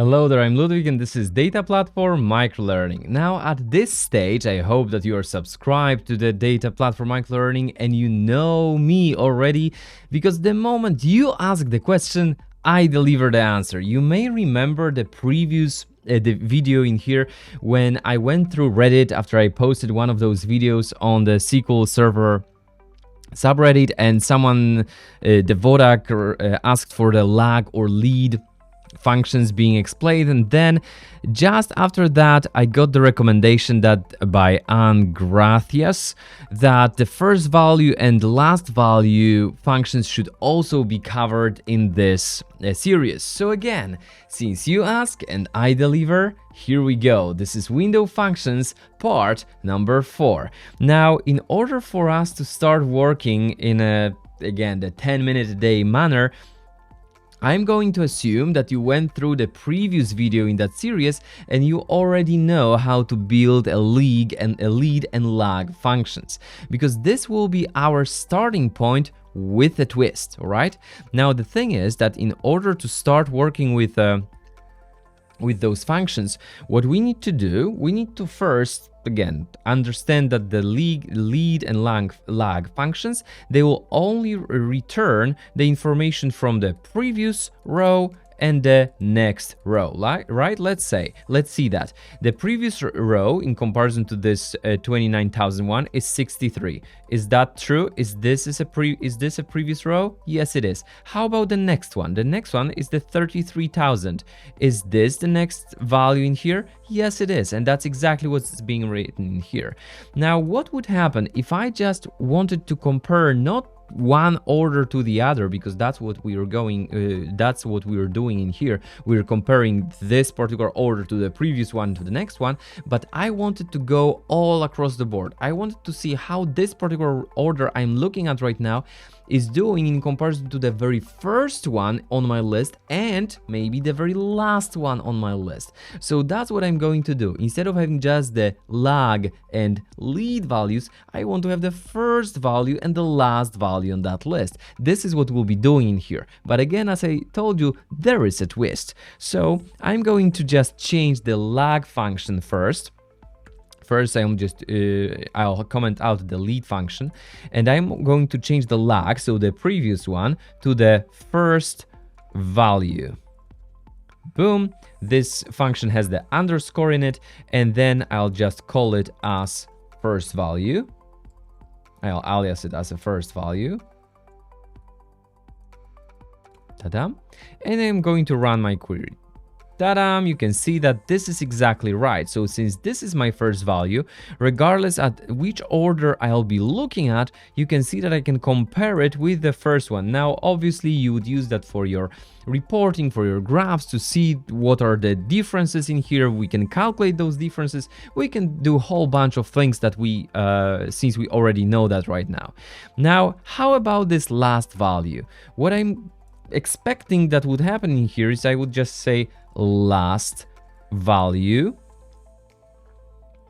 Hello there, I'm Ludwig and this is Data Platform Microlearning. Now at this stage, I hope that you are subscribed to the Data Platform Microlearning and you know me already, because the moment you ask the question, I deliver the answer. You may remember the previous the video in here when I went through Reddit after I posted one of those videos on the SQL Server subreddit, and someone, the Vodak, asked for the lag or lead functions being explained, and then just after that I got the recommendation that by Anne Gratias that the first value and last value functions should also be covered in this series. So again, since you ask and I deliver, here we go. This is Window Functions part number 4. Now, in order for us to start working in the 10-minute a day manner, I'm going to assume that you went through the previous video in that series and you already know how to build a lead and lag functions, because this will be our starting point with a twist. All right. Now the thing is that in order to start working with those functions, what we need to do, we need to first understand that the lead and lag functions, they will only return the information from the previous row and the next row, right? Let's see that the previous row in comparison to this 29,001 is 63. Is that true? Is this a previous row? Yes, it is. How about the next one? The next one is the 33,000. Is this the next value in here? Yes, it is, and that's exactly what's being written here. Now, what would happen if I just wanted to compare not one order to the other, because that's what we are doing in here. We're comparing this particular order to the previous one to the next one, but I wanted to go all across the board. I wanted to see how this particular order I'm looking at right now is doing in comparison to the very first one on my list and maybe the very last one on my list. So that's what I'm going to do. Instead of having just the lag and lead values, I want to have the first value and the last value on that list. This is what we'll be doing in here. But again, as I told you, there is a twist. So I'm going to just change the lag function first. First, I'll comment out the lead function, and I'm going to change the lag, so the previous one, to the first value. Boom. This function has the underscore in it, and then I'll just call it as first value. I'll alias it as a first value. Ta-da. And I'm going to run my query. Ta-da! You can see that this is exactly right. So since this is my first value, regardless at which order I'll be looking at, you can see that I can compare it with the first one. Now, obviously, you would use that for your reporting, for your graphs, to see what are the differences in here. We can calculate those differences. We can do a whole bunch of things that since we already know that right now. Now, how about this last value? What I'm expecting that would happen in here is I would just say last value,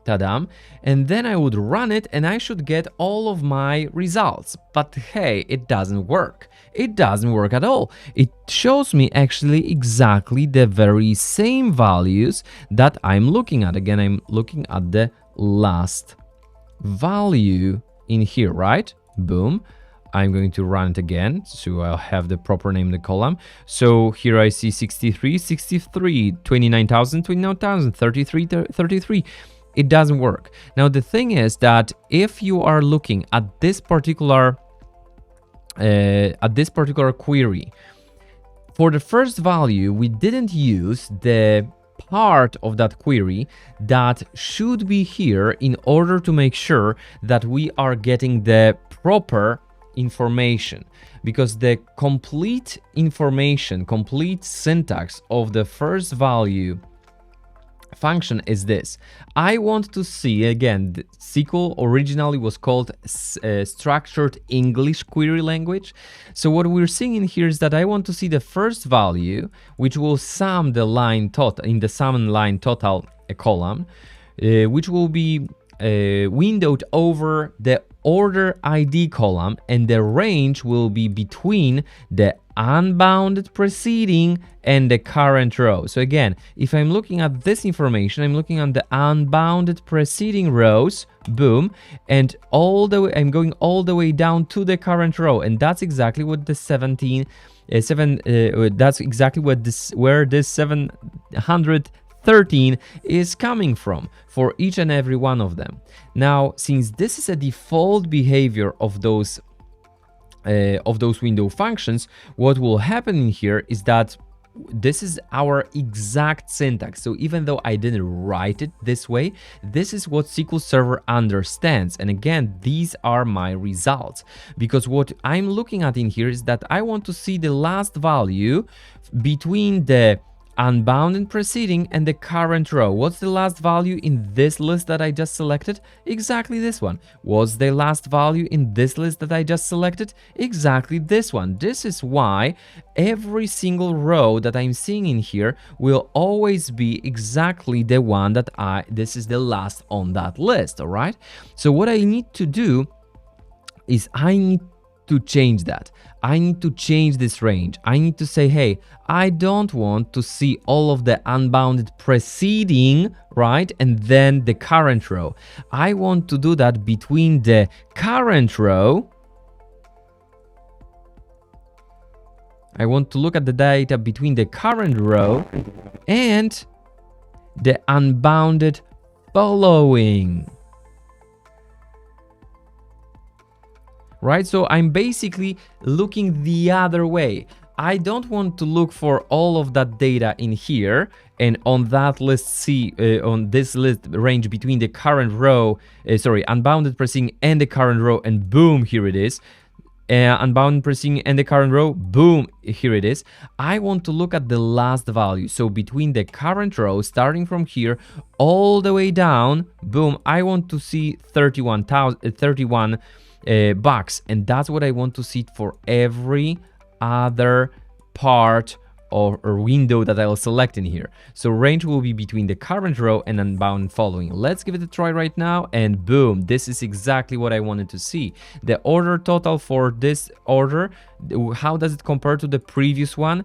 ta-da, and then I would run it and I should get all of my results. But hey, it doesn't work. It doesn't work at all. It shows me actually exactly the very same values that I'm looking at. Again, I'm looking at the last value in here, right? Boom. I'm going to run it again, so I'll have the proper name in the column. So here I see 63, 63, 29,000, 29,000, 33, 33. It doesn't work. Now, the thing is that if you are looking at this particular query, for the first value, we didn't use the part of that query that should be here in order to make sure that we are getting the proper information, because the complete information, complete syntax of the first value function is this. I want to see, again, SQL originally was called structured English query language. So what we're seeing in here is that I want to see the first value, which will sum the line total in the sum line total column, which will be windowed over the order ID column, and the range will be between the unbounded preceding and the current row. So again, if I'm looking at this information, I'm looking at the unbounded preceding rows, boom, and all the way I'm going all the way down to the current row, and that's exactly what the that's exactly what where this 713 is coming from for each and every one of them. Now, since this is a default behavior of those window functions, what will happen in here is that this is our exact syntax. So even though I didn't write it this way, this is what SQL Server understands. And again, these are my results, because what I'm looking at in here is that I want to see the last value between the unbounded preceding and the current row. What's the last value in this list that I just selected? Exactly this one. What's the last value in this list that I just selected? Exactly this one. This is why every single row that I'm seeing in here will always be exactly the one that this is the last on that list, all right? So what I need to do is I need to change that. I need to change this range. I need to say, hey, I don't want to see all of the unbounded preceding, right, and then the current row. I want to do that between the current row. I want to look at the data between the current row and the unbounded following. Right, so I'm basically looking the other way. I don't want to look for all of that data in here and on that list see on this list range between the current row, unbounded preceding and the current row, and boom, here it is. Unbounded preceding and the current row, boom, here it is. I want to look at the last value. So between the current row, starting from here all the way down, boom, I want to see 31 bucks, and that's what I want to see for every other part or window that I'll select in here. So range will be between the current row and unbounded following. Let's give it a try right now, and boom, this is exactly what I wanted to see. The order total for this order, how does it compare to the previous one?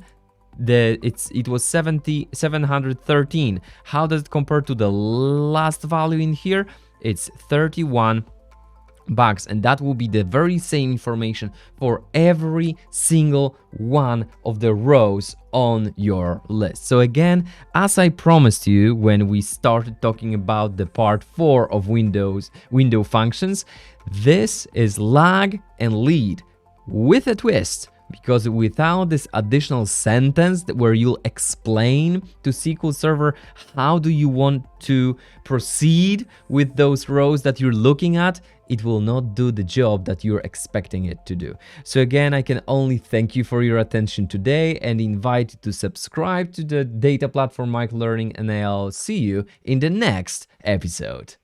It was 713. How does it compare to the last value in here? It's 31 bucks, and that will be the very same information for every single one of the rows on your list. So again, as I promised you when we started talking about the part 4 of window functions, this is lag and lead with a twist. Because without this additional sentence where you'll explain to SQL Server how do you want to proceed with those rows that you're looking at, it will not do the job that you're expecting it to do. So again, I can only thank you for your attention today and invite you to subscribe to the Data Platform Microlearning, and I'll see you in the next episode.